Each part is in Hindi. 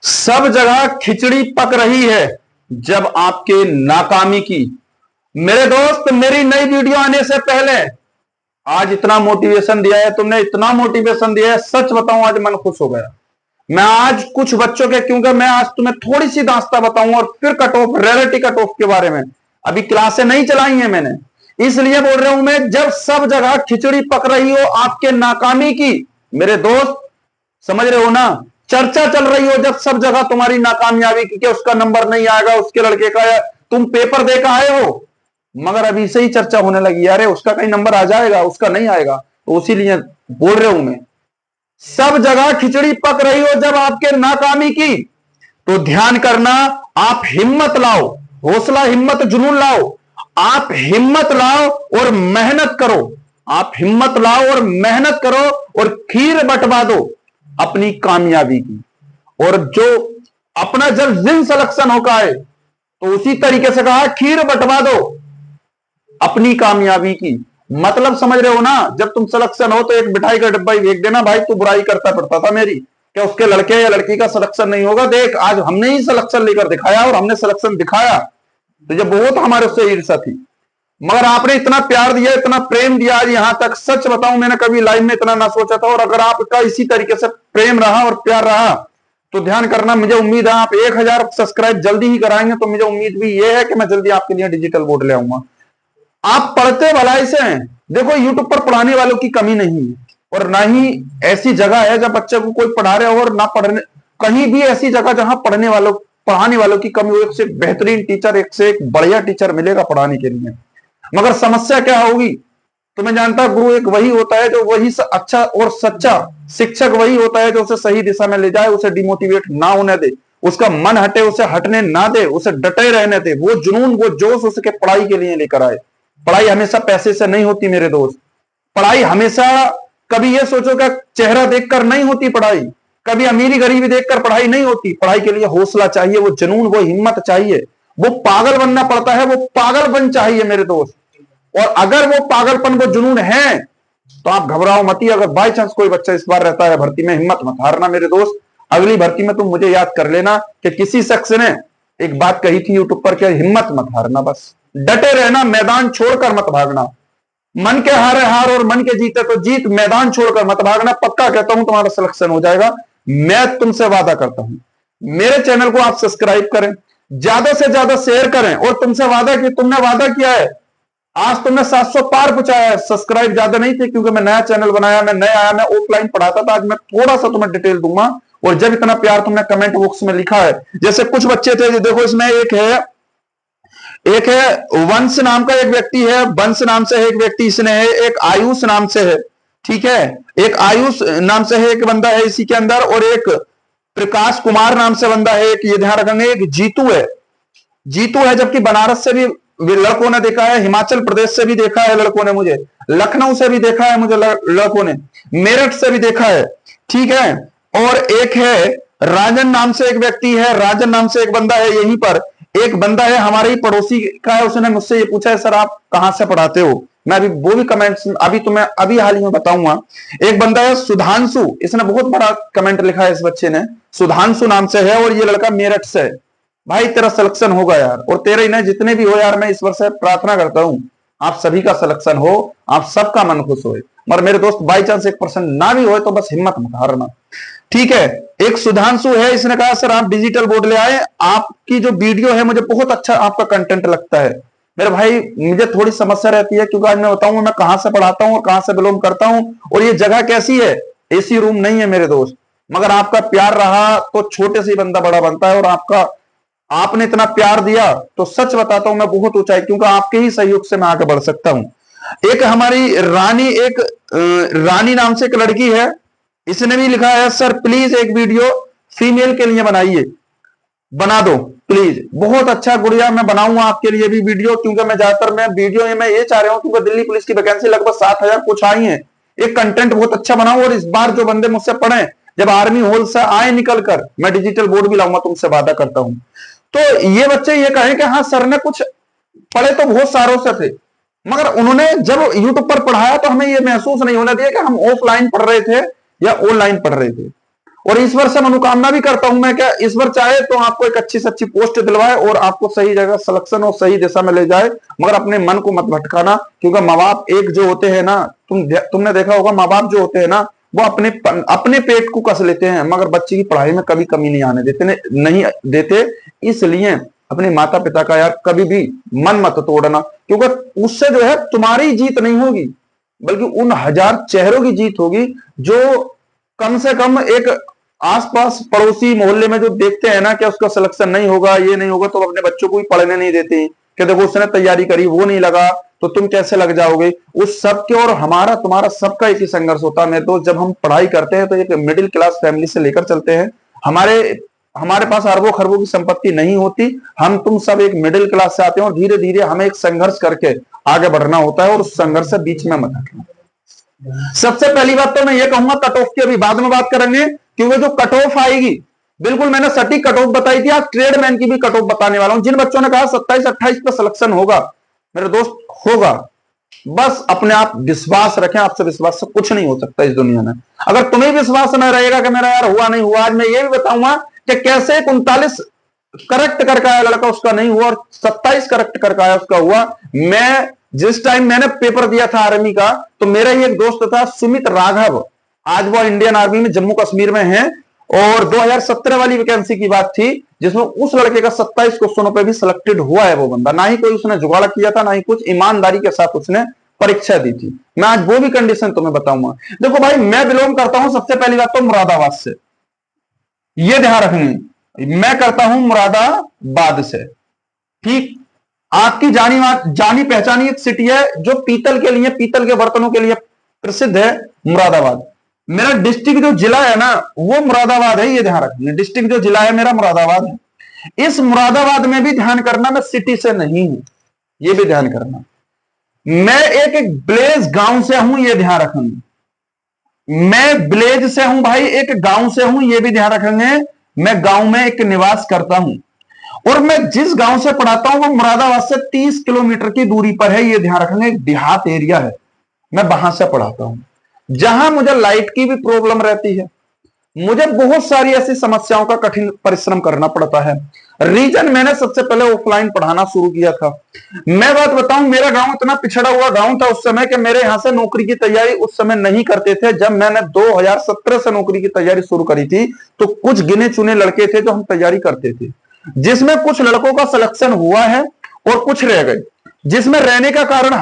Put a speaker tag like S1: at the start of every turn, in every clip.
S1: सब जगह खिचड़ी पक रही है जब आपके नाकामी की। मेरे दोस्त, मेरी नई वीडियो आने से पहले आज इतना मोटिवेशन दिया है तुमने, इतना मोटिवेशन दिया है, सच बताऊं आज मन खुश हो गया। मैं आज कुछ बच्चों के, क्योंकि मैं आज तुम्हें थोड़ी सी दास्ता बताऊं और फिर cut off, reality cut off के बारे में। अभी क्लासें नहीं चलाई हैं मैंने, इसलिए बोल रहा हूं मैं। जब सब जगह खिचड़ी पक रही हो आपके नाकामी की, मेरे दोस्त समझ रहे हो ना, चर्चा चल रही हो जब सब जगह तुम्हारी नाकामयाबी की, उसका नंबर नहीं आएगा उसके लड़के का, या तुम पेपर देकर आए हो मगर अभी से ही चर्चा होने लगी, अरे उसका कहीं नंबर आ जाएगा, उसका नहीं आएगा, तो इसीलिए बोल रहा हूं मैं। सब जगह खिचड़ी पक रही हो जब आपके नाकामी की, तो ध्यान करना, आप हिम्मत लाओ, हौसला, हिम्मत, जुनून लाओ। आप हिम्मत लाओ और मेहनत करो, आप हिम्मत लाओ और मेहनत करो और खीर बंटवा दो अपनी कामयाबी की। और जो अपना जब जिन सिलेक्शन होगा है तो उसी तरीके से कहा, खीर बंटवा दो अपनी कामयाबी की। मतलब समझ रहे हो ना, जब तुम सिलेक्शन हो तो एक मिठाई का डब्बा ही फेंक देना, भाई तू बुराई करता पड़ता था मेरी, क्या उसके लड़के या लड़की का सिलेक्शन नहीं होगा, देख आज हमने ही सिलेक्शन लेकर दिखाया और हमने सिलेक्शन दिखाया, तो जब बहुत हमारे उससे ईर्ष्या थी, मगर आपने इतना प्यार दिया, इतना प्रेम दिया आज यहां तक। सच बताऊं, मैंने कभी लाइफ में इतना ना सोचा था, और अगर आपका इसी तरीके से प्रेम रहा और प्यार रहा तो ध्यान करना, मुझे उम्मीद है आप 1000 सब्सक्राइब जल्दी ही कराएंगे, तो मुझे उम्मीद भी यह है कि मैं जल्दी आपके लिए डिजिटल बोर्ड ले आऊंगा। आप पढ़ते भलाई से हैं, देखो यूट्यूब पर पढ़ाने वालों की कमी नहीं है, और ना ही ऐसी जगह है जब बच्चे को कोई पढ़ा रहे हो और ना पढ़ने, कहीं भी ऐसी जगह जहां पढ़ाने वालों की कमी हो, एक से बेहतरीन टीचर, एक से एक बढ़िया टीचर मिलेगा पढ़ाने के लिए। मगर समस्या क्या होगी, तो मैं जानता, गुरु एक वही होता है जो वही अच्छा और सच्चा शिक्षक वही होता है जो उसे सही दिशा में ले जाए, उसे डिमोटिवेट ना होने दे, उसका मन हटे उसे हटने ना दे, उसे डटे रहने दे, वो जुनून, वो जोश उसके पढ़ाई के लिए लेकर आए। पढ़ाई हमेशा पैसे से नहीं होती मेरे दोस्त, पढ़ाई हमेशा, कभी ये सोचो कि चेहरा देखकर नहीं होती पढ़ाई, कभी अमीरी गरीबी देखकर पढ़ाई नहीं होती। पढ़ाई के लिए हौसला चाहिए, वो जुनून, वो हिम्मत चाहिए, वो पागल बनना पड़ता है, वो पागलपन चाहिए मेरे दोस्त। और अगर वो पागलपन, वो जुनून है तो आप घबराओ मत ही। अगर बाई चांस कोई बच्चा इस बार रहता है भर्ती में, हिम्मत मत हारना मेरे दोस्त। अगली भर्ती में तुम मुझे याद कर लेना कि किसी शख्स ने एक बात कही थी यूट्यूब पर, क्या, हिम्मत मत हारना, बस डटे रहना, मैदान छोड़कर मत भागना। मन के हारे हार और मन के जीते तो जीत, मैदान छोड़कर मत भागना। पक्का कहता हूं तुम्हारा सिलेक्शन हो जाएगा, मैं तुमसे वादा करता हूं। मेरे चैनल को आप सब्सक्राइब करें, ज्यादा से ज्यादा शेयर करें, और तुमसे वादा कि तुमने वादा किया है, आज तुमने 700 पार पहुंचाया है। सब्सक्राइब ज्यादा नहीं थे क्योंकि मैं नया चैनल बनाया, मैं नया आया, मैं ऑफलाइन पढ़ाता था, आज मैं थोड़ा सा तुम्हें डिटेल दूंगा। और जब इतना प्यार तुमने कमेंट बॉक्स में लिखा है, जैसे कुछ बच्चे थे, देखो इसमें एक है वंश नाम का एक व्यक्ति है, वंश नाम से एक व्यक्ति इसने है, एक आयुष नाम से है, ठीक है, एक आयुष नाम से है एक बंदा है इसी के अंदर, और एक प्रकाश कुमार नाम से बंदा है, एक ये ध्यान रखेंगे, एक जीतू है, जीतू है। जबकि बनारस से भी लड़कों ने देखा है, हिमाचल प्रदेश से भी देखा है लड़कों ने मुझे, लखनऊ से भी देखा है मुझे लड़कों ने, मेरठ से भी देखा है, ठीक है। और एक है राजन नाम से एक व्यक्ति है, राजन नाम से एक बंदा है यहीं पर। एक बंदा है हमारे ही पड़ोसी का है, उसने मुझसे ये पूछा है, सर आप कहां से पढ़ाते हो, मैं अभी वो भी कमेंट्स अभी तुम्हें अभी हाल ही में बताऊंगा। एक बंदा है सुधांशु, इसने बहुत बड़ा कमेंट लिखा है, इस बच्चे ने सुधांशु नाम से है, और ये लड़का मेरठ से है। भाई तेरा सिलेक्शन होगा यार, और तेरे इन्हें जितने भी हो यार, मैं इस वर्ष प्रार्थना करता हूं आप सभी का सिलेक्शन हो, आप सबका मन खुश हो। मगर मेरे दोस्त बाई चांस 1% ना भी हो तो बस हिम्मत मत हारना, ठीक है। एक सुधांशु है, इसने कहा सर आप डिजिटल बोर्ड ले आए, आपकी जो वीडियो है मुझे बहुत अच्छा आपका कंटेंट लगता है। मेरे भाई मुझे थोड़ी समस्या रहती है, क्योंकि आज मैं बताऊंगा मैं कहां से पढ़ाता हूं और कहां से बिलोंग करता हूं, और ये जगह कैसी है, एसी रूम नहीं है मेरे दोस्त। मगर आपका प्यार रहा तो छोटे से बंदा बड़ा बनता है, और आपने इतना प्यार दिया तो सच बताता हूं मैं बहुत ऊंचाई, क्योंकि आपके ही सहयोग से मैं आगे बढ़ सकता हूं। एक हमारी रानी नाम से एक लड़की है, इसने भी लिखा है सर प्लीज एक वीडियो फीमेल के लिए बनाइए, बना दो प्लीज। बहुत अच्छा गुड़िया, मैं बनाऊंगा आपके लिए भी वीडियो, क्योंकि मैं ज्यादातर मैं वीडियो में ये चाह रहा हूं, क्योंकि दिल्ली पुलिस की वैकेंसी लगभग 7000 कुछ आई है, एक कंटेंट बहुत अच्छा बनाऊं, और इस बार जो बंदे मुझसे पढ़े, जब आर्मी होल से आए निकल कर, मैं डिजिटल बोर्ड भी लाऊंगा, तुमसे वादा करता हूं। तो ये बच्चे ये कहें कि हाँ सर ने कुछ पढ़े तो बहुत सारों से थे, मगर उन्होंने जब यूट्यूब पर पढ़ाया तो हमें ये महसूस नहीं होना दिया कि हम ऑफलाइन पढ़ रहे थे या ऑनलाइन पढ़ रहे थे। और ईश्वर से मनोकामना भी करता हूं मैं, क्या ईश्वर चाहे तो आपको एक अच्छी से अच्छी पोस्ट दिलवाए और आपको सही जगह सिलेक्शन और सही दिशा में ले जाए, मगर अपने मन को मत भटकाना। क्योंकि माँ बाप एक जो होते हैं ना, तुमने देखा होगा, माँ बाप जो होते हैं ना, वो अपने पेट को कस लेते हैं, मगर बच्चे की पढ़ाई में कभी कमी नहीं आने देते, नहीं देते। इसलिए अपने माता पिता का यार कभी भी मन मत तोड़ना, क्योंकि उससे जो है तुम्हारी जीत नहीं होगी, बल्कि उन हजार चेहरों की जीत होगी जो कम से कम एक आसपास पड़ोसी मोहल्ले में जो देखते हैं ना कि उसका सिलेक्शन नहीं होगा, ये नहीं होगा, तो अपने बच्चों को भी पढ़ने नहीं देते कि देखो उसने तैयारी करी, वो नहीं लगा तो तुम कैसे लग जाओगे। उस सब के और हमारा तुम्हारा सबका एक ही संघर्ष होता है मेरे दोस्त। जब हम पढ़ाई करते हैं तो एक मिडिल क्लास फैमिली से लेकर चलते हैं, हमारे पास अरबों खरबों की संपत्ति नहीं होती, हम तुम सब एक मिडिल क्लास से आते हैं और धीरे धीरे हमें एक संघर्ष करके आगे बढ़ना होता है, और उस संघर्ष से बीच में मत हटना। सबसे पहली बात तो मैं ये कहूंगा, कट ऑफ की अभी बाद में बात करेंगे, क्योंकि जो कट ऑफ आएगी, बिल्कुल मैंने सटीक कट ऑफ बताई थी, आज ट्रेडमैन की भी कट ऑफ बताने वाला हूं। जिन बच्चों ने कहा 27-28 पे सिलेक्शन होगा, मेरे दोस्त होगा, बस अपने आप विश्वास रखें, आपसे विश्वास से कुछ नहीं हो सकता इस दुनिया में। अगर तुम्हें विश्वास न रहेगा कि मेरा यार हुआ नहीं हुआ, आज मैं ये भी बताऊंगा कि कैसे 39 करेक्ट करके आया लड़का उसका नहीं हुआ, और 27 करेक्ट करके आया उसका हुआ। मैं जिस टाइम मैंने पेपर दिया था आर्मी का, तो मेरा ही एक दोस्त था सुमित राघव, आज वो इंडियन आर्मी में जम्मू कश्मीर में है, और 2017 वाली वैकेंसी की बात थी, जिसमें उस लड़के का 27 क्वेश्चनों पे भी सिलेक्टेड हुआ है वो बंदा। ना ही कोई उसने जुगाड़ किया था, ना ही कुछ, ईमानदारी के साथ उसने परीक्षा दी थी। मैं आज वो भी कंडीशन तुम्हें बताऊंगा। देखो भाई, मैं बिलोंग करता हूं सबसे पहली बात तो मुरादाबाद से, ये ध्यान रखनी, मैं करता हूं मुरादाबाद से, ठीक। आपकी जानी पहचानी एक सिटी है जो पीतल के बर्तनों के लिए प्रसिद्ध है, मुरादाबाद। मेरा डिस्ट्रिक्ट जो जिला है ना, वो मुरादाबाद है, ये ध्यान रखना। डिस्ट्रिक्ट जो जिला है मेरा मुरादाबाद है। इस मुरादाबाद में भी ध्यान करना, मैं सिटी से नहीं हूं, ये भी ध्यान करना। मैं एक विलेज गांव से हूं, ये ध्यान रखेंगे। मैं विलेज से हूं भाई, एक गांव से हूं, ये भी ध्यान रखेंगे। मैं गांव में एक निवास करता हूं, और मैं जिस गांव से पढ़ाता हूं वो मुरादाबाद से 30 किलोमीटर की दूरी पर है, ये ध्यान रखेंगे। एक देहात एरिया है, मैं वहां से पढ़ाता हूं, जहां मुझे लाइट की भी प्रॉब्लम रहती है, मुझे बहुत सारी ऐसी समस्याओं का कठिन परिश्रम करना पड़ता है। रीजन, मैंने सबसे पहले ऑफलाइन पढ़ाना शुरू किया था। मैं बात बताऊं, मेरा गांव इतना पिछड़ा हुआ गांव था उस समय कि मेरे यहां से नौकरी की तैयारी उस समय नहीं करते थे। जब मैंने 2017 से नौकरी की तैयारी शुरू करी थी, तो कुछ गिने चुने लड़के थे जो हम तैयारी करते थे, जिसमें कुछ लड़कों का सिलेक्शन हुआ है और कुछ रह गए, जिसमें रहने का कारण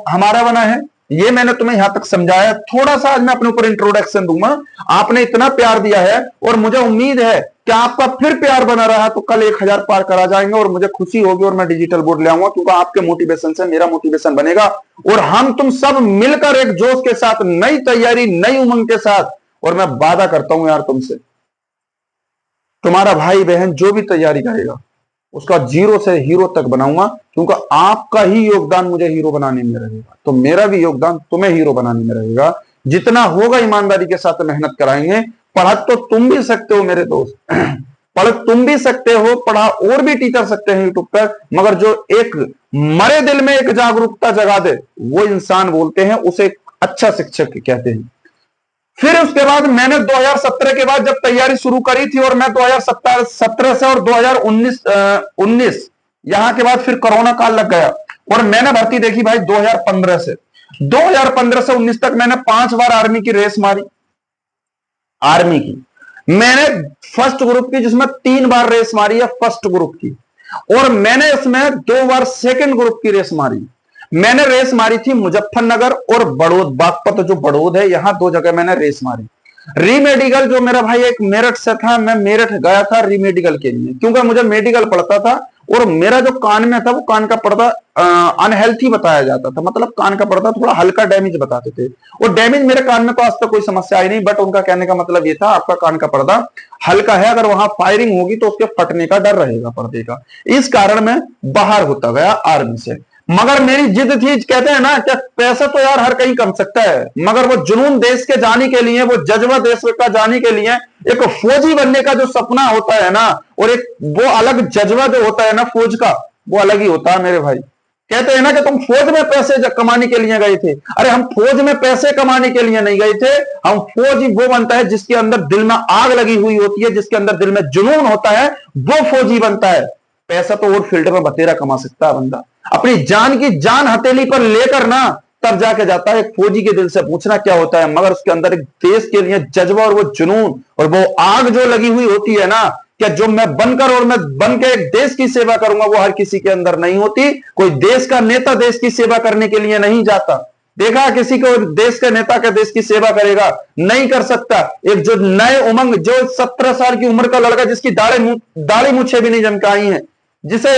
S1: हमारा बना है। ये मैंने तुम्हें यहां तक समझाया। थोड़ा सा आज मैं अपने ऊपर इंट्रोडक्शन दूंगा। आपने इतना प्यार दिया है, और मुझे उम्मीद है कि आपका फिर प्यार बना रहा तो कल 1000 पार करा जाएंगे, और मुझे खुशी होगी, और मैं डिजिटल बोर्ड ले आऊंगा, क्योंकि आपके मोटिवेशन से मेरा मोटिवेशन बनेगा, और हम तुम सब मिलकर एक जोश के साथ, नई तैयारी, नई उमंग के साथ, और मैं वादा करता हूं यार तुमसे, तुम्हारा भाई बहन जो भी तैयारी करेगा उसका 0 से हीरो तक बनाऊंगा, क्योंकि आपका ही योगदान मुझे हीरो बनाने में रहेगा, तो मेरा भी योगदान तुम्हें हीरो बनाने में रहेगा। जितना होगा ईमानदारी के साथ मेहनत कराएंगे। पढ़ा तो तुम भी सकते हो मेरे दोस्त, पढ़ तुम भी सकते हो, पढ़ा और भी टीचर सकते हैं यूट्यूब पर, मगर जो एक मरे दिल में एक जागरूकता जगा दे, वो इंसान बोलते हैं, उसे अच्छा शिक्षक कहते हैं। फिर उसके बाद मैंने 2017 के बाद जब तैयारी शुरू करी थी, और मैं 2017 से और 2019 यहां के बाद फिर कोरोना काल लग गया, और मैंने भर्ती देखी भाई 2015 से 19 तक मैंने 5 बार आर्मी की रेस मारी। आर्मी की मैंने फर्स्ट ग्रुप की, जिसमें 3 बार रेस मारी है फर्स्ट ग्रुप की, और मैंने इसमें 2 बार सेकंड ग्रुप की रेस मारी। मैंने रेस मारी थी मुजफ्फरनगर और बड़ौद, बागपत जो बड़ौद है, यहां 2 जगह मैंने रेस मारी। रीमेडिकल जो मेरा भाई एक मेरठ से था, मैं मेरठ गया था रीमेडिकल के लिए, क्योंकि मुझे मेडिकल पढ़ता था, और मेरा जो कान में था वो कान का पर्दा अनहेल्थी बताया जाता था, मतलब कान का पर्दा थोड़ा हल्का डैमेज बताते थे, और डैमेज मेरे कान में तो आज तक कोई समस्या आई नहीं, बट उनका कहने का मतलब ये था आपका कान का पर्दा हल्का है, अगर वहां फायरिंग होगी तो उसके फटने का डर रहेगा पर्दे का। इस कारण मैं बाहर होता गया आर्मी से। मगर मेरी जिद थी, कहते हैं ना कि पैसा तो यार हर कहीं कम सकता है, मगर वो जुनून देश के जाने के लिए, वो जज्बा देश का जाने के लिए, एक फौजी बनने का जो सपना होता है ना, और एक वो अलग जज्बा जो होता है ना फौज का, वो अलग ही होता है मेरे भाई। कहते हैं ना कि तुम फौज में पैसे कमाने के लिए गए थे। अरे हम फौज में पैसे कमाने के लिए नहीं गए थे। हम फौजी वो बनता है जिसके अंदर दिल में आग लगी हुई होती है, जिसके अंदर दिल में जुनून होता है, वो फौजी बनता है। पैसा तो और फील्ड में बतेरा कमा सकता है बंदा, अपनी जान की जान हथेली पर लेकर ना, तब जाके जाता है। एक फौजी के दिल से पूछना क्या होता है, मगर उसके अंदर एक देश के लिए जज्बा और वो जुनून और वो आग जो लगी हुई होती है ना, क्या जो मैं बनकर और मैं बन के एक देश की सेवा करूंगा, वो हर किसी के अंदर नहीं होती। कोई देश का नेता देश की सेवा करने के लिए नहीं जाता। देखा किसी को देश के नेता का देश की सेवा करेगा, नहीं कर सकता। एक जो नए उमंग, जो 17 साल की उम्र का लड़का जिसकी दाढ़ी मूछे भी नहीं जम के आई है, जिसे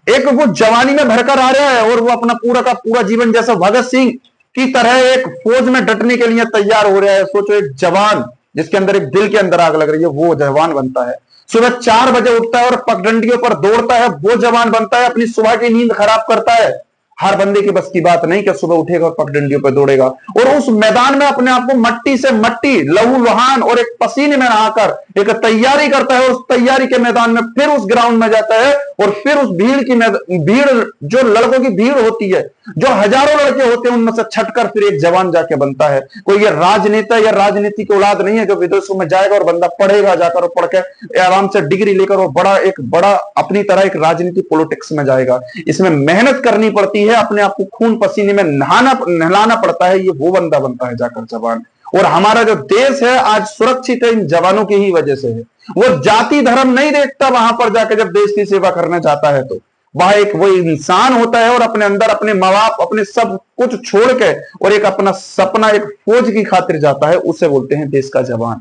S1: एक वो जवानी में भरकर आ रहा है और वो अपना पूरा का पूरा जीवन जैसा भगत सिंह की तरह एक फौज में डटने के लिए तैयार हो रहा है। सोचो, एक जवान जिसके अंदर एक दिल के अंदर आग लग रही है, वो जवान बनता है। सुबह 4 बजे उठता है और पगडंडियों पर दौड़ता है, वो जवान बनता है। अपनी सुबह की नींद खराब करता है। हर बंदे की बस की बात नहीं कि सुबह उठेगा और पगडंडियों पर दौड़ेगा और उस मैदान में अपने आप को मट्टी से मट्टी, लहू लुहान और एक पसीने में नहाकर एक तैयारी करता है। उस तैयारी के मैदान में फिर उस ग्राउंड में जाता है और फिर उस भीड़ जो लड़कों की भीड़ होती है, जो हजारों लड़के होते हैं, उनमें से छटकर फिर एक जवान जाके बनता है। कोई ये राजनेता या राजनीति की औलाद नहीं है जो विदेशों में जाएगा और बंदा पढ़ेगा जाकर और पढ़ के आराम से डिग्री लेकर और बड़ा अपनी तरह एक राजनीति पॉलिटिक्स में जाएगा। इसमें मेहनत करनी पड़ती है, अपने आप को खून पसीने में नहलाना पड़ता है। ये वो बंदा बनता है जाकर जवान। और हमारा जो देश है आज सुरक्षित है इन जवानों की ही वजह से है। वो जाति धर्म नहीं देखता वहां पर जाकर जब देश की सेवा करने जाता है, तो वह एक वो इंसान होता है और अपने अंदर अपने माँ बाप अपने सब कुछ छोड़ के और एक अपना सपना एक फौज की खातिर जाता है, उसे बोलते हैं देश का जवान।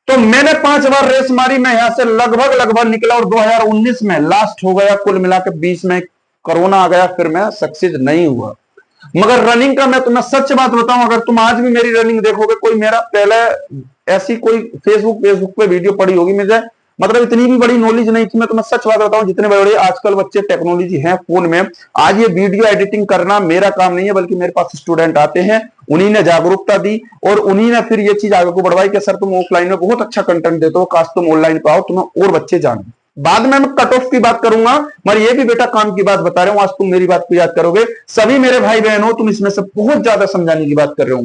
S1: तो मैंने 5 बार रेस मारी, मैं यहां से लगभग निकला और 2019 में लास्ट हो गया। कुल मिलाकर 20 में कोरोना आ गया, फिर मैं सक्सेस नहीं हुआ। मगर रनिंग का मैं तुम्हें सच बात बताऊं, अगर तुम आज भी मेरी रनिंग देखोगे, कोई मेरा पहले ऐसी कोई फेसबुक पे वीडियो पड़ी होगी, मुझे मतलब इतनी भी बड़ी नॉलेज नहीं थी। मैं तुम्हें सच बात बताऊं, जितने बड़े आजकल बच्चे टेक्नोलॉजी है फोन में, आज ये वीडियो एडिटिंग करना मेरा काम नहीं है, बल्कि मेरे पास स्टूडेंट आते हैं, उन्हीं ने जागरूकता दी और उन्हीं ने फिर ये चीज आगे को बढ़वाई कि सर तुम ऑफलाइन में बहुत अच्छा कंटेंट देते हो, काश तुम ऑनलाइन पे आओ, तुम्हें और बच्चे जाने। बाद में मैं कट ऑफ की बात करूंगा, मगर ये भी बेटा काम की बात बता रहा हूं। आज तुम मेरी बात को याद करोगे, सभी मेरे भाई बहन हो, तुम इसमें से बहुत ज्यादा समझाने की बात कर रहे हो,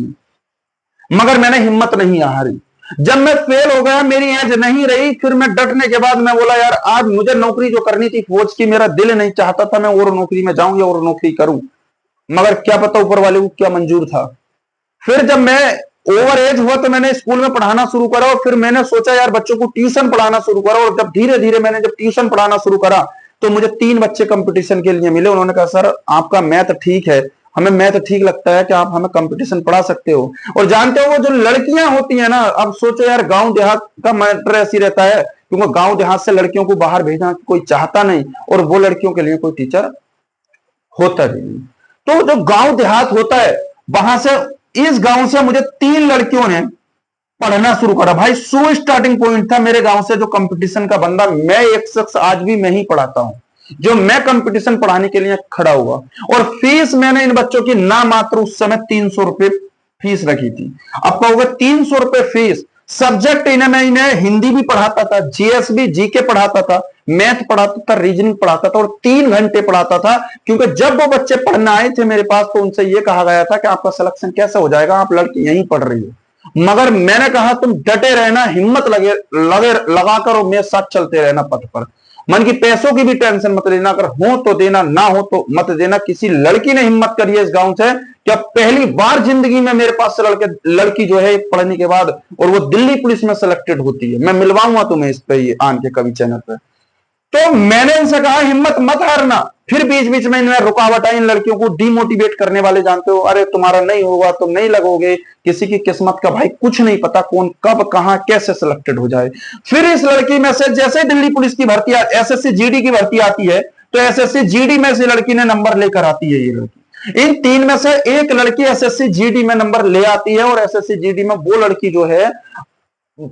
S1: मगर मैंने हिम्मत नहीं हारी। जब मैं फेल हो गया, मेरी एज नहीं रही, फिर मैं डटने के बाद मैं बोला यार आज मुझे नौकरी जो करनी थी फौज की, मेरा दिल नहीं चाहता था मैं और नौकरी में जाऊं या और नौकरी करूं, मगर क्या पता ऊपर वाले को क्या मंजूर था। फिर जब मैं ओवर एज हुआ तो मैंने स्कूल में पढ़ाना शुरू करा और फिर मैंने सोचा यार बच्चों को ट्यूशन पढ़ाना शुरू करा। और जब धीरे धीरे मैंने जब ट्यूशन पढ़ाना शुरू करा तो मुझे 3 बच्चे कंपटीशन के लिए मिले। उन्होंने कहा सर आपका मैथ ठीक है, हमें मैथ ठीक लगता है कि आप हमें कंपटीशन पढ़ा सकते हो। और जानते हो वो जो लड़कियां होती है ना, अब सोचो यार गांव देहात का मैटर ऐसी रहता है, क्योंकि गांव देहात से लड़कियों को बाहर भेजना कोई चाहता नहीं और वो लड़कियों के लिए कोई टीचर होता भी नहीं। तो जो गांव देहात होता है वहां से, इस गांव से मुझे 3 लड़कियों ने पढ़ना शुरू करा। भाई 100 स्टार्टिंग पॉइंट था मेरे गांव से जो कंपटीशन का बंदा, मैं एक शख्स आज भी मैं ही पढ़ाता हूं जो मैं कंपटीशन पढ़ाने के लिए खड़ा हुआ। और फीस मैंने इन बच्चों की ना मात्र उस समय 300 रुपए फीस रखी थी। अब कहोगे 300 रुपए फीस, सब्जेक्ट इन्हें हिंदी भी पढ़ाता था, जीएस भी जीके पढ़ाता था, मैथ पढ़ाता था, रीजनिंग पढ़ाता था और 3 घंटे पढ़ाता था। क्योंकि जब वो बच्चे पढ़ने आए थे मेरे पास तो उनसे ये कहा गया था कि आपका सिलेक्शन कैसे हो जाएगा, आप लड़की यहीं पढ़ रही हो। मगर मैंने कहा तुम डटे रहना, हिम्मत लगाकर और मेरे साथ चलते रहना पथ पर। मन की पैसों की भी टेंशन मत लेना, अगर हो तो देना, ना हो तो मत देना। किसी लड़की ने हिम्मत करी है इस गांव से कि अब पहली बार जिंदगी में मेरे पास से लड़की जो है पढ़ने के बाद और वो दिल्ली पुलिस में सिलेक्टेड होती है। मैं मिलवाऊंगा तुम्हें इस पे आन के कवि चैनल पे। तो मैंने इनसे कहा हिम्मत मत हारना। फिर बीच बीच में इनमें रुकावट आई, इन लड़कियों को डिमोटिवेट करने वाले जानते हो, अरे तुम्हारा नहीं होगा, तुम नहीं लगोगे, किसी की किस्मत का भाई कुछ नहीं पता, कौन कब कहां कैसे सिलेक्टेड हो जाए। फिर इस लड़की में से जैसे दिल्ली पुलिस की भर्ती, एसएससी जीडी की भर्ती आती है तो एसएससी जीडी में से लड़की ने नंबर लेकर आती है। ये लड़की, इन 3 में से एक लड़की एसएससी जीडी में नंबर ले आती है और एसएससी जीडी में वो लड़की जो है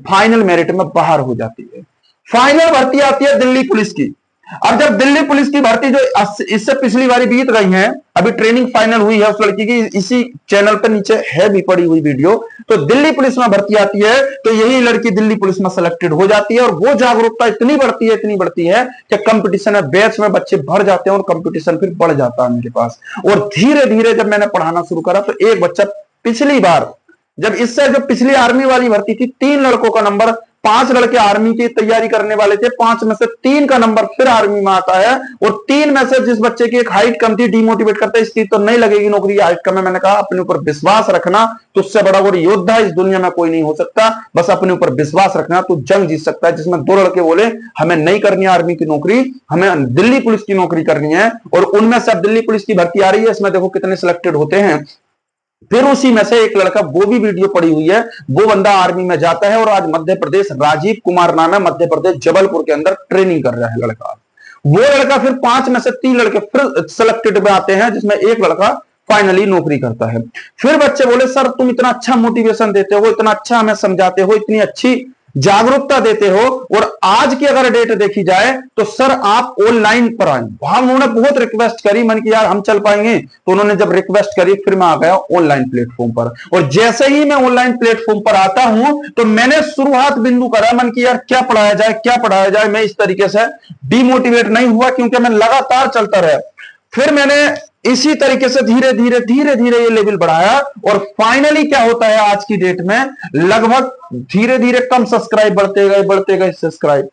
S1: फाइनल मेरिट में बाहर हो जाती है। फाइनल भर्ती आती है दिल्ली पुलिस की। अब जब दिल्ली पुलिस की भर्ती जो इससे पिछली बारी बीत गई है, अभी ट्रेनिंग फाइनल हुई है उस लड़की की, इसी चैनल पर नीचे है भी पड़ी हुई वीडियो, तो दिल्ली पुलिस में भर्ती आती है तो यही लड़की दिल्ली पुलिस में सेलेक्टेड हो जाती है और वो जागरूकता इतनी बढ़ती है कि कंपटीशन में बैच में बच्चे भर जाते हैं और कंपटीशन फिर बढ़ जाता है मेरे पास। और धीरे धीरे जब मैंने पढ़ाना शुरू करा तो एक बच्चा पिछली बार जब इससे जो पिछली आर्मी वाली भर्ती थी, 3 लड़कों का नंबर, 5 लड़के आर्मी की तैयारी करने वाले थे, 5 में से 3 का नंबर फिर आर्मी में आता है और 3 में से जिस बच्चे की एक हाइट कम थी, डीमोटिवेट करता है, इसकी तो नहीं लगेगी नौकरी, हाइट कम है। मैंने कहा अपने ऊपर विश्वास रखना, तुझसे बड़ा कोई योद्धा इस दुनिया में कोई नहीं हो सकता, बस अपने ऊपर विश्वास रखना, तू जंग जीत सकता है। जिसमें 2 लड़के बोले हमें नहीं करनी है आर्मी की नौकरी, हमें दिल्ली पुलिस की नौकरी करनी है, और उनमें से अब दिल्ली पुलिस की भर्ती आ रही है, इसमें देखो कितने सिलेक्टेड होते हैं। फिर उसी में से एक लड़का, वो भी वीडियो पड़ी हुई है, वो बंदा आर्मी में जाता है और आज मध्य प्रदेश, राजीव कुमार नाम है, मध्य प्रदेश जबलपुर के अंदर ट्रेनिंग कर रहा है लड़का। वो लड़का फिर 5 में से 3 लड़के फिर सिलेक्टेड में आते हैं, जिसमें एक लड़का फाइनली नौकरी करता है। फिर बच्चे बोले सर तुम इतना अच्छा मोटिवेशन देते हो, इतना अच्छा हमें समझाते हो, इतनी अच्छी जागरूकता देते हो, और आज की अगर डेट देखी जाए तो सर आप ऑनलाइन पर आए। वहां उन्होंने बहुत रिक्वेस्ट करी, मन की यार हम चल पाएंगे, तो उन्होंने जब रिक्वेस्ट करी फिर मैं आ गया ऑनलाइन प्लेटफॉर्म पर। और जैसे ही मैं ऑनलाइन प्लेटफॉर्म पर आता हूं तो मैंने शुरुआत बिंदु करा, मन की यार क्या पढ़ाया जाए क्या पढ़ाया जाए। मैं इस तरीके से डीमोटिवेट नहीं हुआ क्योंकि मैं लगातार चलता रहा। फिर मैंने इसी तरीके से धीरे धीरे ये लेवल बढ़ाया और फाइनली क्या होता है आज की डेट में, लगभग धीरे धीरे कम सब्सक्राइब बढ़ते गए सब्सक्राइब,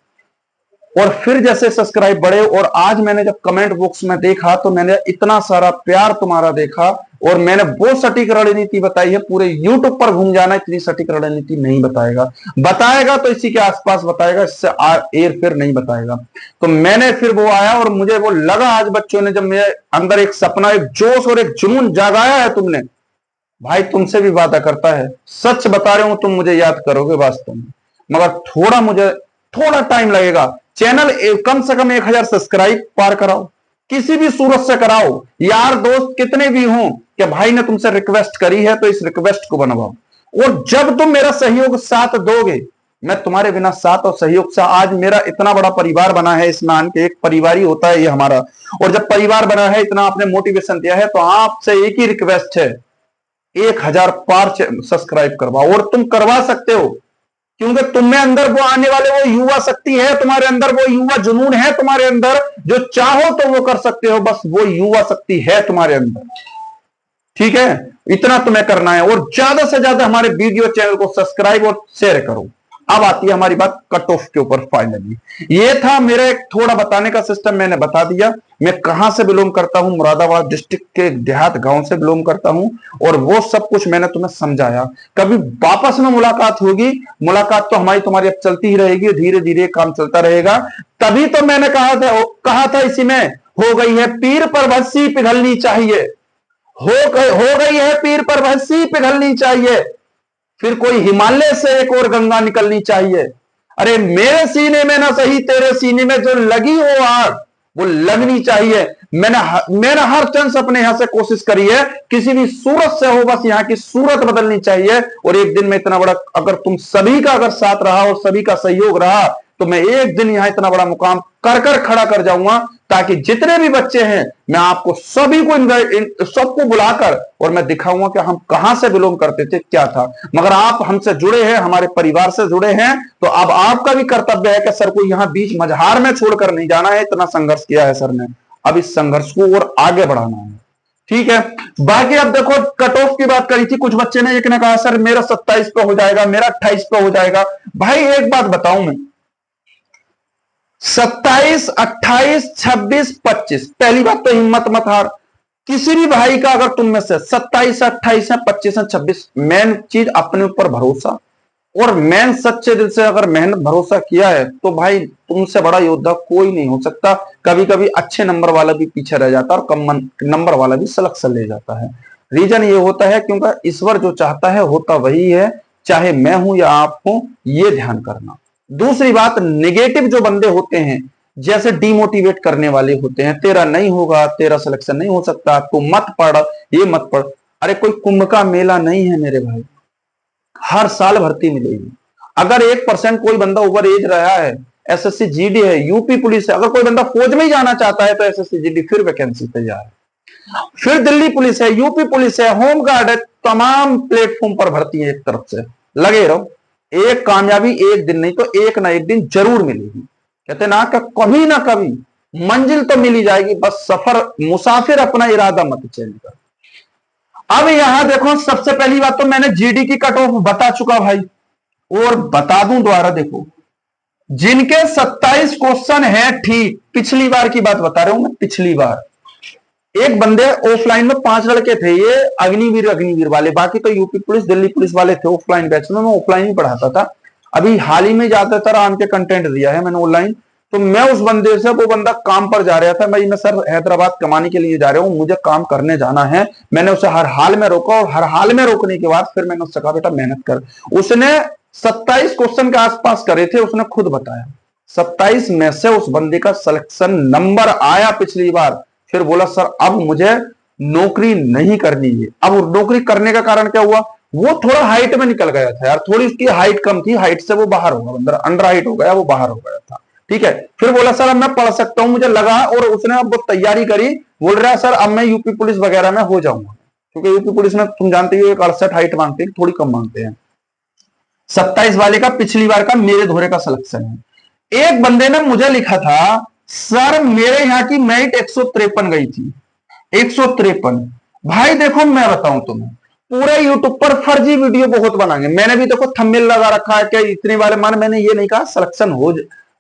S1: और फिर जैसे सब्सक्राइब बढ़े और आज मैंने जब कमेंट बॉक्स में देखा तो मैंने इतना सारा प्यार तुम्हारा देखा, और मैंने वो सटीक रणनीति बताई है। पूरे यूट्यूब पर घूम जाना इतनी सटीक रणनीति नहीं बताएगा तो इसी के आसपास बताएगा, इससे एयर फिर नहीं बताएगा। तो मैंने फिर वो आया और मुझे वो लगा आज बच्चों ने, जब मेरे अंदर एक सपना, एक जोश और एक जुनून जगाया है तुमने, भाई तुमसे भी वादा करता है, सच बता रहे हूं, तुम मुझे याद करोगे वास्तव में, मगर मुझे थोड़ा टाइम लगेगा। चैनल कम से कम 1000 सब्सक्राइब पार कराओ, किसी भी सूरत से कराओ, यार दोस्त कितने भी हों, कि भाई ने तुमसे रिक्वेस्ट करी है तो इस रिक्वेस्ट को बनवाओ। और जब तुम मेरा सहयोग साथ दोगे, मैं तुम्हारे बिना साथ और सहयोग से, आज मेरा इतना बड़ा परिवार बना है, इसमें आन के एक परिवार ही होता है ये हमारा, और जब परिवार बना है, इतना आपने मोटिवेशन दिया है, तो आपसे एक ही रिक्वेस्ट है, 1000 पार सब्सक्राइब करवाओ। और तुम करवा सकते हो क्योंकि तुम्हें अंदर वो आने वाले वो युवा शक्ति है, तुम्हारे अंदर वो युवा जुनून है, तुम्हारे अंदर जो चाहो तो वो कर सकते हो, बस वो युवा शक्ति है तुम्हारे अंदर। ठीक है, इतना तुम्हें करना है, और ज्यादा से ज्यादा हमारे वीडियो चैनल को सब्सक्राइब और शेयर करो। अब आती है हमारी बात कट ऑफ के ऊपर। फाइनली ये था मेरा एक थोड़ा बताने का सिस्टम, मैंने बता दिया मैं कहां से बिलोंग करता हूं, मुरादाबाद डिस्ट्रिक्ट के देहात गांव से बिलोंग करता हूं, और वो सब कुछ मैंने तुम्हें समझाया। कभी वापस में मुलाकात होगी, मुलाकात तो हमारी तुम्हारी अब चलती ही रहेगी, धीरे धीरे काम चलता रहेगा। तभी तो मैंने कहा था इसी में, हो गई है पीर पर भस्सी पिघलनी चाहिए, हो गई है पीर पर भस्सी पिघलनी चाहिए, फिर कोई हिमालय से एक और गंगा निकलनी चाहिए। अरे मेरे सीने में ना सही, तेरे सीने में जो लगी हो आग वो लगनी चाहिए। मैंने हर चांस अपने यहां से कोशिश करी है, किसी भी सूरत से हो, बस यहाँ की सूरत बदलनी चाहिए। और एक दिन में इतना बड़ा, अगर तुम सभी का अगर साथ रहा और सभी का सहयोग रहा, तो मैं एक दिन यहां इतना बड़ा मुकाम कर खड़ा कर जाऊंगा, ताकि जितने भी बच्चे हैं मैं आपको सभी को सबको बुलाकर और मैं दिखाऊंगा कि हम कहां से बिलोंग करते थे, क्या था। मगर आप हमसे जुड़े हैं, हमारे परिवार से जुड़े हैं, तो अब आपका भी कर्तव्य है कि सर को यहां बीच मझार में छोड़कर नहीं जाना है। इतना संघर्ष किया है सर ने, अब इस संघर्ष को और आगे बढ़ाना है। ठीक है, बाकी अब देखो कट ऑफ की बात करी थी, कुछ बच्चे ने, एक ने कहा सर मेरा 27 पे हो जाएगा, मेरा 28 पे हो जाएगा। भाई एक बात बताऊं मैं, 27, 28, 26, 25, पहली बात तो हिम्मत मत हार। किसी भी भाई का अगर तुम में से 27, 28, 25, 26, मेन चीज अपने ऊपर भरोसा, और मेन सच्चे दिल से अगर मेहनत भरोसा किया है तो भाई तुमसे बड़ा योद्धा कोई नहीं हो सकता। कभी कभी अच्छे नंबर वाला भी पीछे रह जाता है और कम नंबर वाला भी सिलेक्शन ले जाता है। रीजन ये होता है क्योंकि ईश्वर जो चाहता है होता वही है, चाहे मैं हूं या आप हो, ये ध्यान करना। दूसरी बात, नेगेटिव जो बंदे होते हैं, जैसे डिमोटिवेट करने वाले होते हैं, तेरा नहीं होगा, तेरा सिलेक्शन नहीं हो सकता, तू मत पढ़, ये मत पढ़। अरे कोई कुंभ का मेला नहीं है मेरे भाई, हर साल भर्ती मिलेगी। अगर 1% कोई बंदा ओवर एज रहा है, एसएससी जीडी है, यूपी पुलिस है। अगर कोई बंदा फौज में ही जाना चाहता है तो एसएससी जीडी फिर वैकेंसी तैयार है। फिर दिल्ली पुलिस है, यूपी पुलिस है, होम गार्ड है, तमाम प्लेटफॉर्म पर भर्ती है। एक तरफ से लगे रहो, एक कामयाबी एक दिन नहीं तो एक ना एक दिन जरूर मिलेगी। कहते ना कि कभी ना कभी मंजिल तो मिल ही जाएगी, बस सफर मुसाफिर अपना इरादा मत चेंज कर। अब यहां देखो, सबसे पहली बात तो मैंने जीडी की कट ऑफ बता चुका भाई, और बता दूं दोबारा। देखो, जिनके 27 क्वेश्चन है, ठीक पिछली बार की बात बता रहा हूं मैं। पिछली बार एक बंदे ऑफलाइन में 5 लड़के थे, ये अग्निवीर वाले, बाकी तो यूपी पुलिस दिल्ली पुलिस वाले थे ऑफलाइन बैच में। मैं ऑफलाइन ही पढ़ाता था। अभी हाल ही में ज्यादातर आम के कंटेंट दिया है मैंने ऑनलाइन। तो मैं उस बंदे से, वो बंदा काम पर जा रहा था, भाई मैं सर हैदराबाद कमाने के लिए जा रहा हूँ, मुझे काम करने जाना है। मैंने उसे हर हाल में रोका, और हर हाल में रोकने के बाद फिर मैंने उससे कहा बेटा मेहनत कर। उसने 27 क्वेश्चन के आसपास करे थे, उसने खुद बताया। 27 में से उस बंदे का सिलेक्शन नंबर आया पिछली बार। फिर बोला सर अब मुझे नौकरी नहीं करनी है। अब नौकरी करने का कारण क्या हुआ, वो थोड़ा हाइट में निकल गया था यार, थोड़ी उसकी हाइट कम थी, हाइट से वो बाहर होगा, अंदर अंडर हाइट हो गया, वो बाहर हो गया था। ठीक है, फिर बोला सर अब मैं पढ़ सकता हूं, मुझे लगा, और उसने अब वो तैयारी करी। बोल रहा है सर अब मैं यूपी पुलिस वगैरह में हो जाऊंगा, क्योंकि यूपी पुलिस में तुम जानते हो 68 हाइट मांगते हैं, थोड़ी कम मांगते हैं। 27 वाले का पिछली बार का मेरे धोरे का सिलेक्शन है। एक बंदे ने मुझे लिखा था सर मेरे यहां की मेरिट 153 गई थी। 153 भाई देखो मैं बताऊं तुम्हें, पूरे यूट्यूब पर फर्जी वीडियो बहुत बनाएंगे। मैंने भी देखो थंबनेल लगा रखा है कि इतने वाले मान, मैंने ये नहीं कहा सिलेक्शन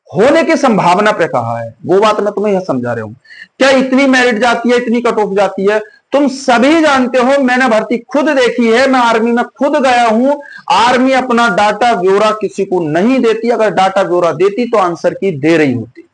S1: होने की संभावना पे कहा है, वो बात मैं तुम्हें यह समझा रहा हूं। क्या इतनी मेरिट जाती है, इतनी कट ऑफ जाती है, तुम सभी जानते हो। मैंने भर्ती खुद देखी है, मैं आर्मी में खुद गया हूं। आर्मी अपना डाटा ब्यौरा किसी को नहीं देती, अगर डाटा ब्यौरा देती तो आंसर की दे रही होती।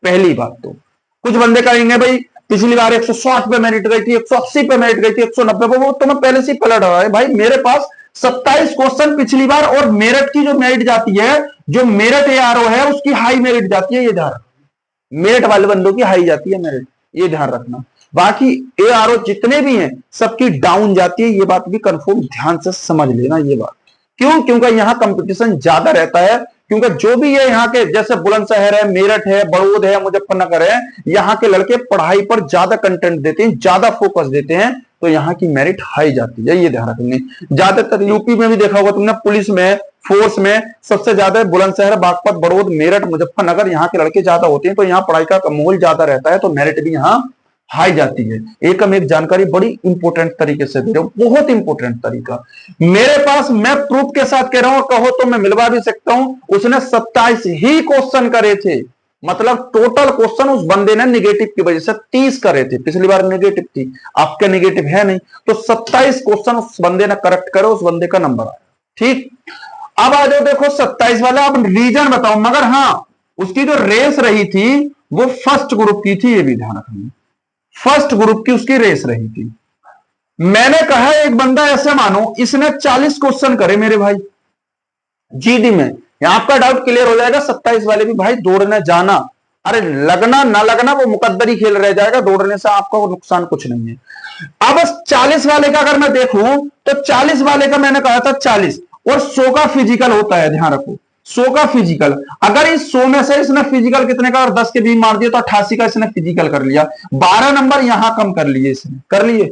S1: पहली बात तो कुछ बंदे कहेंगे भाई पिछली बार 160 पे मेरिट गई थी, 180 पे मेरिट गई थी, 190 पे, वो तुम्हें पहले से पलट रहा है। भाई मेरे पास 27 क्वेश्चन पिछली बार, और मेरिट की जो मेरिट जाती है, जो मेरिट एआरओ है उसकी हाई मेरिट जाती है, ये ध्यान रखना। मेरिट वाले बंदों की हाई जाती है मेरिट, ये ध्यान रखना। बाकी एआरओ जितने भी हैं सबकी डाउन जाती है, ये बात भी कंफर्म ध्यान से समझ लेना। ये बात क्यों, क्योंकि यहां कंपटीशन ज्यादा रहता है। क्योंकि जो भी है यहाँ के, जैसे बुलंदशहर है, मेरठ है, बड़ौद है, मुजफ्फरनगर है, यहाँ के लड़के पढ़ाई पर ज्यादा कंटेंट देते हैं, ज्यादा फोकस देते हैं, तो यहाँ की मेरिट हाई जाती है, ये ध्यान रखनी। ज्यादातर यूपी में भी देखा होगा तुमने, पुलिस में, फोर्स में सबसे ज्यादा बुलंदशहर, बागपत, बड़ौद, मेरठ, मुजफ्फरनगर, यहाँ के लड़के ज्यादा होते हैं, तो यहाँ पढ़ाई का माहौल ज्यादा रहता है, तो मेरिट भी यहाँ हाई जाती है। एकम एक जानकारी बड़ी इंपॉर्टेंट तरीके से दे रहा हूं, बहुत इंपॉर्टेंट तरीका मेरे पास, मैं प्रूफ के साथ कह रहा हूं, कहो तो मैं मिलवा भी सकता हूं। उसने 27 ही क्वेश्चन करे थे, मतलब टोटल क्वेश्चन उस बंदे ने नेगेटिव की वजह से 30 करे थे। पिछली बार नेगेटिव थी, आपके नेगेटिव है नहीं, तो 27 क्वेश्चन उस बंदे ने करेक्ट करे, उस बंदे का नंबर आया। ठीक, अब आ जाओ देखो 27 वाला, अब रीजन बताओ। मगर हाँ, उसकी जो रेस रही थी वो फर्स्ट ग्रुप की थी, ये भी ध्यान रखना, फर्स्ट ग्रुप की उसकी रेस रही थी। मैंने कहा एक बंदा ऐसे मानो इसने 40 क्वेश्चन करे मेरे भाई जीडी में, यहां आपका डाउट क्लियर हो जाएगा। 27 वाले भी भाई दौड़ने जाना, अरे लगना ना लगना वो मुकद्दरी खेल रह जाएगा, दौड़ने से आपका नुकसान कुछ नहीं है। अब 40 वाले का अगर मैं देखूं तो 40 वाले का मैंने कहा था 40 और 100 का फिजिकल होता है, ध्यान रखो 100 का फिजिकल। अगर इस 100 में से इसने फिजिकल कितने का और 10 के 20 मार दिया तो 88 का इसने फिजिकल कर लिया। 12 नंबर यहां कम कर लिए इसने, कर लिए।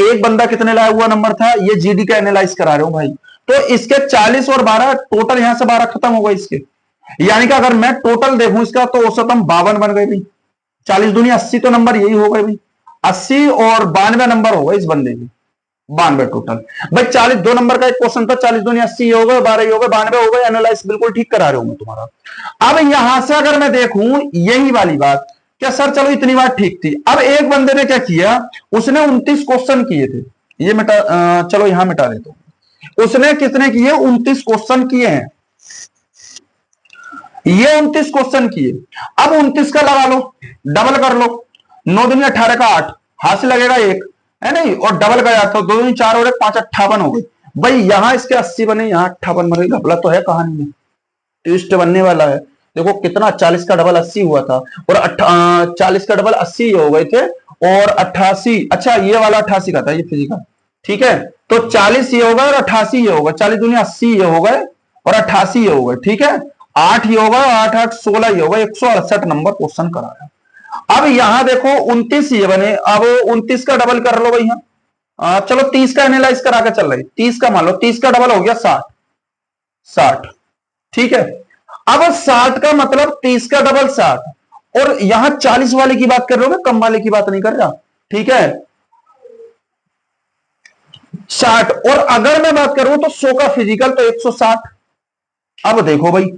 S1: एक बंदा कितने लाया हुआ नंबर था, ये जीडी का एनालाइज करा रहे हूं भाई, तो इसके 40 और 12 टोटल, यहां से 12 खत्म हो गए इसके, यानी कि अगर मैं टोटल देखूं इसका तो औसतम 52 बन गए भाई। 40 दुनिया 80 तो नंबर यही हो गए भाई, 80 और 92 नंबर हो गए इस बंदे के, 92 टोटल भाई। 40 दो नंबर का एक क्वेश्चन था, 40 दुनिया 80 हो गए, 12 हो गए, 92 हो गए। एनालाइज बिल्कुल ठीक करा रहा हूं मैं तुम्हारा। अब यहां से अगर मैं देखूं यही वाली बात, क्या सर चलो इतनी बात ठीक थी। अब एक बंदे ने क्या किया, उसने 29 क्वेश्चन किए थे, ये मिटा, चलो यहां मिटा देता हूं। उसने कितने किए, 29 क्वेश्चन किए हैं, ये 29 क्वेश्चन किए। अब 29 का लगा लो, डबल कर लो, 9 दुनिया 18 का 8, हाथ से लगेगा 1 है नहीं, और डबल का तो 2 दुनिया 4 और 1 5, 58 हो गई भाई। यहां इसके 80 बने, यहां 58 बन गई। घपला तो है कहानी में, ट्विस्ट बनने वाला है। देखो कितना, 40 का डबल 80 हुआ था, और 40 का डबल 80 हो गए थे, और 88, अच्छा ये वाला 88 का था, ये फिजिकल, ठीक है। तो 40 ये होगा और 88 ये होगा, 40 दुनिया 80 ये हो गए और 88 ये हो गए, ठीक है। 8 ही होगा, 8 8 16 ही होगा, 168 नंबर क्वेश्चन कराया। अब यहां देखो 29 ये बने, अब 29 का डबल कर लो भैया, चलो 30 का एनालाइज करा के चल रही, 30 का मान लो, 30 का डबल हो गया 60, 60 ठीक है। अब 60 का मतलब 30 का डबल 60, और यहां 40 वाले की बात कर रहे हो, मैं कम वाले की बात नहीं कर रहा, ठीक है 60। और अगर मैं बात करूं तो 100 का फिजिकल तो 160। अब देखो भाई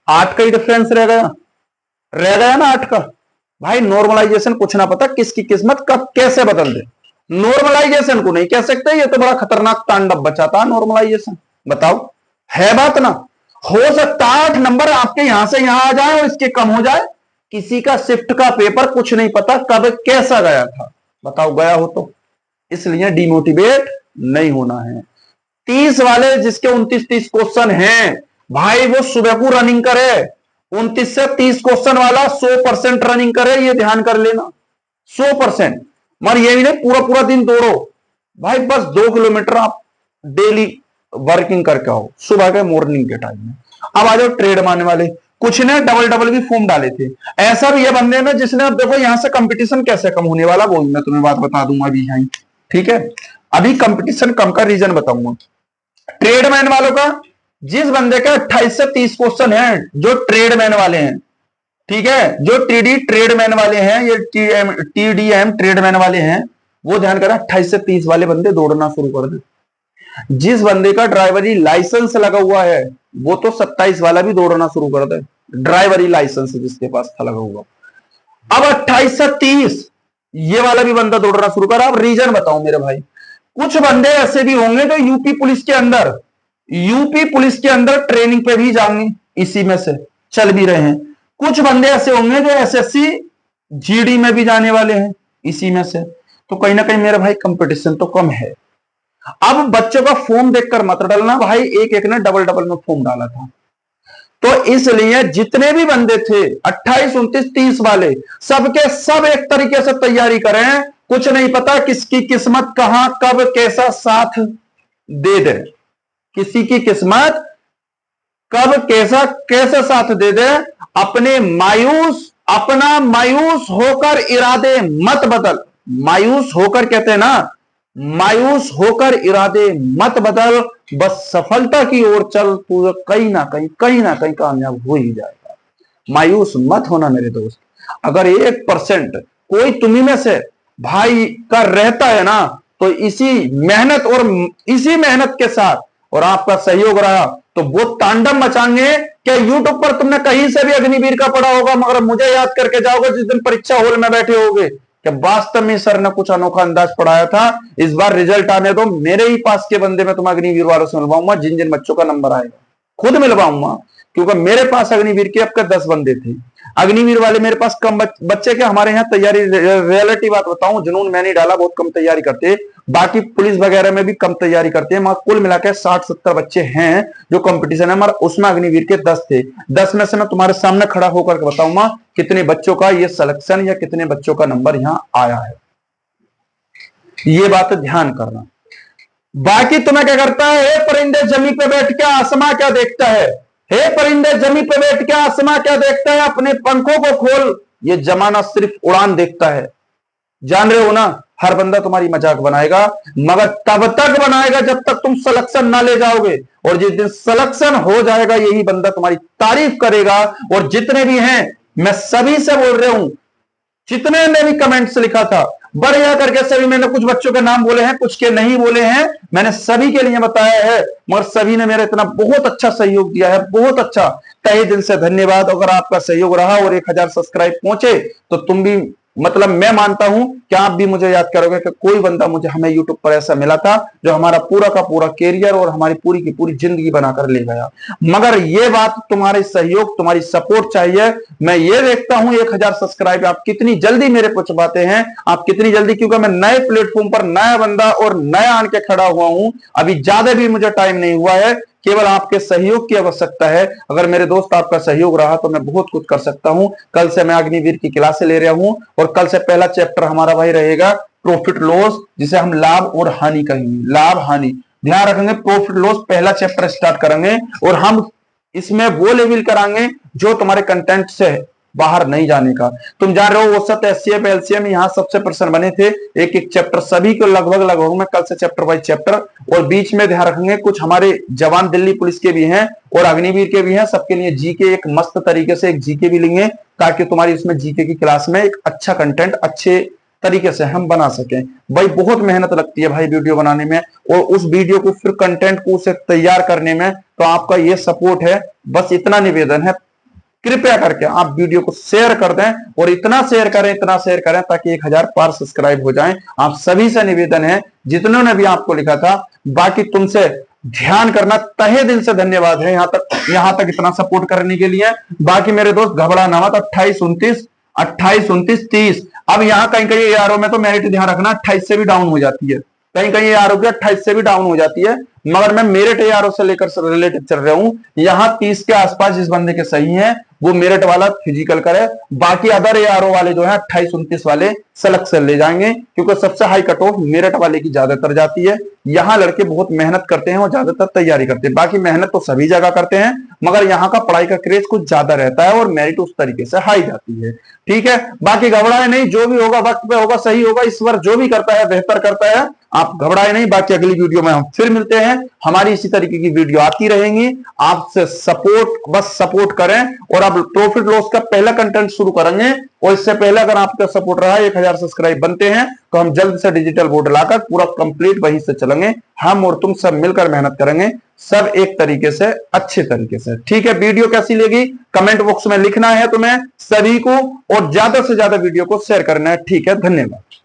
S1: 8 का ही डिफरेंस रह गया ना 8 का। भाई नॉर्मलाइजेशन कुछ ना पता किसकी किस्मत कब कैसे बदल दे, नॉर्मलाइजेशन को नहीं कह सकते, ये तो बड़ा खतरनाक तांडव बचाता है नॉर्मलाइजेशन। बताओ है बात ना, हो सकता है 8 नंबर आपके यहां से यहां आ जाए और इसके कम हो जाए, किसी का शिफ्ट का पेपर कुछ नहीं पता कब कैसा गया था, बताओ गया हो तो। इसलिए डिमोटिवेट नहीं होना है। 30 वाले जिसके 29-30 क्वेश्चन हैं, भाई वो सुबह को रनिंग करे, 29 से 30 क्वेश्चन वाला 100% रनिंग करे, ये ध्यान कर लेना 100%। मगर ये भी नहीं पूरा पूरा दिन दौड़ो भाई, बस 2 किलोमीटर आप डेली वर्किंग करके आओ सुबह के मॉर्निंग के टाइम में। अब आ जाओ ट्रेड मारने वाले, कुछ ने डबल डबल भी फॉर्म डाले थे, ऐसा भी ये बंदे ना जिसने, अब देखो यहां से कंपटीशन कैसे कम होने वाला वो मैं तुम्हें बात बता दूंगा अभी यहां, ठीक है। अभी कंपटीशन कम का रीजन बताऊंगा ट्रेडमैन वालों का। जिस बंदे का 28 से 30 क्वेश्चन है, जो ट्रेडमैन वाले हैं, ठीक है, जो टीडी ट्रेडमैन वाले हैं, ये टीडीएम ट्रेडमैन वाले हैं, वो ध्यान करें 28 से 30 वाले बंदे दौड़ना शुरू कर दे। जिस बंदे का ड्राइवरी लाइसेंस लगा हुआ है, वो तो 27 वाला भी दौड़ना शुरू कर दे, ड्राइवरी लाइसेंस जिसके पास था लगा हुआ। अब 28 से 30 ये वाला भी बंदा दौड़ना शुरू कर। अब रीजन बताओ मेरे भाई, कुछ बंदे ऐसे भी होंगे जो यूपी पुलिस के अंदर ट्रेनिंग पे भी जाएंगे, इसी में से चल भी रहे हैं। कुछ बंदे ऐसे होंगे जो एसएससी जीडी में भी जाने वाले हैं, इसी में से। तो कहीं ना कहीं मेरे भाई कंपटीशन तो कम है। अब बच्चों का फॉर्म देखकर मत डालना भाई, एक एक ने डबल डबल में फॉर्म डाला था, तो इसलिए जितने भी बंदे थे 28 29 30 वाले, सबके सब एक तरीके से तैयारी करें। कुछ नहीं पता किसकी किस्मत कहां कब कैसा साथ दे दे, किसी की किस्मत कब कैसा कैसे साथ दे दे। अपना मायूस होकर इरादे मत बदल, मायूस होकर कहते हैं ना, मायूस होकर इरादे मत बदल, बस सफलता की ओर चल, तू कहीं ना कहीं कामयाब हो ही जाएगा। मायूस मत होना मेरे दोस्त। अगर 1% कोई तुम्ही में से भाई का रहता है ना, तो इसी मेहनत के साथ और आपका सहयोग रहा तो वो तांडव मचाएंगे। क्या यूट्यूब पर तुमने कहीं से भी अग्निवीर का पढ़ा होगा, मगर मुझे याद करके जाओगे जिस दिन परीक्षा हॉल में बैठे होगे, कि वास्तव में सर ने कुछ अनोखा अंदाज पढ़ाया था। इस बार रिजल्ट आने दो, मेरे ही पास के बंदे में तुम अग्निवीर वालों से मिलवाऊंगा, जिन जिन बच्चों का नंबर आएगा खुद मिलवाऊंगा, क्योंकि मेरे पास अग्निवीर के अब तक 10 बंदे थे। अग्निवीर वाले मेरे पास कम बच्चे के, हमारे यहाँ तैयारी रियलिटी बात बताऊं, जुनून मैंने डाला, बहुत कम तैयारी करते, बाकी पुलिस वगैरह में भी कम तैयारी करते हैं, मगर कुल मिलाकर 60-70 बच्चे हैं जो कंपटीशन है हमारा, उसमें अग्निवीर के 10 थे। 10 में से मैं तुम्हारे सामने खड़ा होकर बताऊंगा कितने बच्चों का ये सिलेक्शन या कितने बच्चों का नंबर यहां आया है, ये बात ध्यान करना। बाकी तुम्हें क्या करता है, हे परिंदे जमी पे बैठ के आसमां क्या देखता है, हे परिंदे जमी पे बैठ के आसमां क्या देखता है, अपने पंखों को खोल, ये जमाना सिर्फ उड़ान देखता है। जान रहे हो ना, हर बंदा तुम्हारी मजाक बनाएगा, मगर तब तक बनाएगा जब तक तुम सिलेक्शन ना ले जाओगे, और जिस दिन सिलेक्शन हो जाएगा यही बंदा तुम्हारी तारीफ करेगा। और जितने भी हैं, मैं सभी से बोल रहा हूं, जितने ने भी कमेंट्स लिखा था बढ़िया करके, सभी मैंने कुछ बच्चों के नाम बोले हैं, कुछ के नहीं बोले हैं, मैंने सभी के लिए बताया है, मगर सभी ने मेरा इतना बहुत अच्छा सहयोग दिया है, बहुत अच्छा, तहे दिल से धन्यवाद। अगर आपका सहयोग रहा और 1000 सब्सक्राइब पहुंचे तो तुम भी, मतलब मैं मानता हूं कि आप भी मुझे याद करोगे कि कोई बंदा हमें यूट्यूब पर ऐसा मिला था जो हमारा पूरा का पूरा कैरियर और हमारी पूरी की पूरी जिंदगी बनाकर ले गया। मगर ये बात तुम्हारे सहयोग, तुम्हारी सपोर्ट चाहिए। मैं ये देखता हूं 1000 सब्सक्राइब आप कितनी जल्दी मेरे पहुंच पाते हैं, आप कितनी जल्दी, क्योंकि मैं नए प्लेटफॉर्म पर नया बंदा और नया आन के खड़ा हुआ हूं, अभी ज्यादा भी मुझे टाइम नहीं हुआ है, केवल आपके सहयोग की आवश्यकता है। अगर मेरे दोस्त आपका सहयोग रहा तो मैं बहुत कुछ कर सकता हूं। कल से मैं अग्निवीर की क्लासें ले रहा हूं, और कल से पहला चैप्टर हमारा भाई रहेगा प्रॉफिट लॉस, जिसे हम लाभ और हानि कहेंगे, लाभ हानि ध्यान रखेंगे। प्रॉफिट लॉस पहला चैप्टर स्टार्ट करेंगे, और हम इसमें वो लेवल कराएंगे जो तुम्हारे कंटेंट से बाहर नहीं जाने का। तुम जान रहे हो औसत एचसीएफ एलसीएम यहाँ सबसे प्रश्न बने थे, एक एक चैप्टर सभी को लगभग मैं कल से चैप्टर बाय चैप्टर, और बीच में ध्यान रखेंगे कुछ हमारे जवान दिल्ली पुलिस के भी हैं और अग्निवीर के भी हैं, सबके लिए जीके एक मस्त तरीके से एक जीके भी लेंगे ताकि तुम्हारी इसमें जीके की क्लास में एक अच्छा कंटेंट अच्छे तरीके से हम बना सकें। भाई बहुत मेहनत लगती है भाई वीडियो बनाने में, और उस वीडियो को फिर कंटेंट को उसे तैयार करने में, तो आपका ये सपोर्ट है। बस इतना निवेदन है, कृपया करके आप वीडियो को शेयर कर दें, और इतना शेयर करें ताकि 1000 पार सब्सक्राइब हो जाएं। आप सभी से निवेदन है, जितनों ने भी आपको लिखा था, बाकी तुमसे ध्यान करना, तहे दिल से धन्यवाद है यहां तक इतना सपोर्ट करने के लिए। बाकी मेरे दोस्त घबराना मत, 28 29 30। अब यहाँ कहीं कहीं एआरओ में तो मेरिट ध्यान रखना 28 से भी डाउन हो जाती है, कहीं कहीं एआरओ की 28 से भी डाउन हो जाती है, मगर मैं मेरिट एआरओ से लेकर रिलेटेड चल रहा हूं। यहाँ 30 के आसपास जिस बंदे के सही है वो मेरिट वाला फिजिकल करे, बाकी अदर एआरओ वाले जो है 28 29 वाले सलग से ले जाएंगे, क्योंकि सबसे हाई कट ऑफ मेरिट वाले की ज्यादातर जाती है। यहाँ लड़के बहुत मेहनत करते हैं और ज्यादातर तैयारी करते हैं, बाकी मेहनत तो सभी जगह करते हैं, मगर यहाँ का पढ़ाई का क्रेज कुछ ज्यादा रहता है और मेरिट उस तरीके से हाई जाती है। ठीक है, बाकी घबराए नहीं, जो भी होगा वक्त पे होगा, सही होगा। ईश्वर जो भी करता है बेहतर करता है, आप घबराए नहीं। बाकी अगली वीडियो में हम फिर मिलते हैं, हमारी इसी तरीके की वीडियो आती रहेंगी। आपसे सपोर्ट, बस सपोर्ट करें, और अब प्रॉफिट लॉस का पहला कंटेंट शुरू करेंगे, और इससे पहले अगर आपका सपोर्ट रहा 1000 सब्सक्राइब बनते हैं तो हम जल्द से डिजिटल बोर्ड लाकर पूरा कंप्लीट वहीं से चलेंगे। हम और तुम सब मिलकर मेहनत करेंगे, सब एक तरीके से, अच्छे तरीके से। ठीक है, वीडियो कैसी लगी कमेंट बॉक्स में लिखना है तुम्हें सभी को, और ज्यादा से ज्यादा वीडियो को शेयर करना है। ठीक है, धन्यवाद।